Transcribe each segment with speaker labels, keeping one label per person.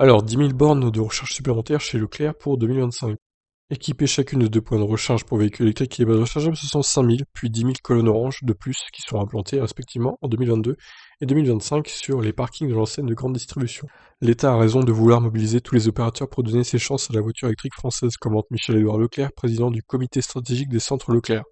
Speaker 1: Alors, 10 000 bornes de recharge supplémentaires chez Leclerc pour 2025. Équipées chacune de 2 points de recharge pour véhicules électriques et les bornes rechargeables, ce sont 5 000, puis 10 000 colonnes oranges de plus qui seront implantées respectivement en 2022 et 2025 sur les parkings de l'enseigne de grande distribution. L'État a raison de vouloir mobiliser tous les opérateurs pour donner ses chances à la voiture électrique française, commente Michel-Édouard Leclerc, président du comité stratégique des centres Leclerc.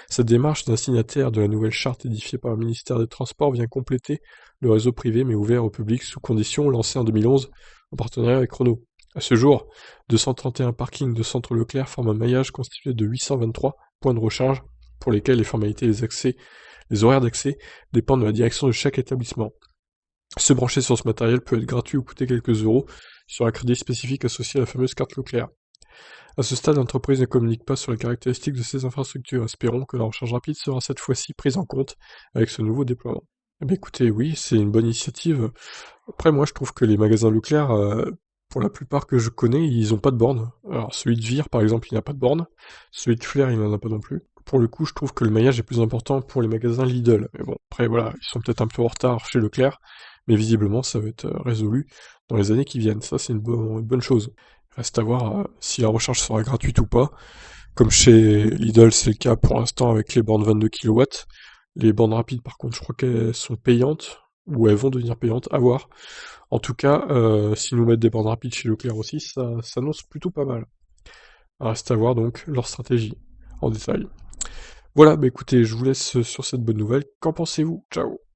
Speaker 1: Cette démarche d'un signataire de la nouvelle charte édifiée par le ministère des Transports vient compléter le réseau privé mais ouvert au public sous conditions lancé en 2011 en partenariat avec Renault. À ce jour, 231 parkings de centre Leclerc forment un maillage constitué de 823 points de recharge pour lesquels les formalités et les horaires d'accès dépendent de la direction de chaque établissement. Se brancher sur ce matériel peut être gratuit ou coûter quelques euros sur un crédit spécifique associé à la fameuse carte Leclerc. À ce stade, l'entreprise ne communique pas sur les caractéristiques de ces infrastructures. Espérons que la recharge rapide sera cette fois-ci prise en compte avec ce nouveau déploiement. Eh bien écoutez, oui, c'est une bonne initiative. Après, moi, je trouve que les magasins Leclerc, pour la plupart que je connais, ils ont pas de borne. Alors, celui de Vire, par exemple, il n'a pas de borne. Celui de Flair, il n'en a pas non plus. Pour le coup, je trouve que le maillage est plus important pour les magasins Lidl. Mais bon, après, voilà, ils sont peut-être un peu en retard chez Leclerc, mais visiblement, ça va être résolu dans les années qui viennent. Ça, c'est une bonne chose. Reste à voir si la recharge sera gratuite ou pas. Comme chez Lidl, c'est le cas pour l'instant avec les bornes 22 kW. Les bornes rapides, par contre, je crois qu'elles sont payantes, ou elles vont devenir payantes, à voir. En tout cas, s'ils nous mettent des bornes rapides chez Leclerc aussi, ça s'annonce plutôt pas mal. Reste à voir donc leur stratégie en détail. Voilà, bah écoutez, je vous laisse sur cette bonne nouvelle. Qu'en pensez-vous? Ciao!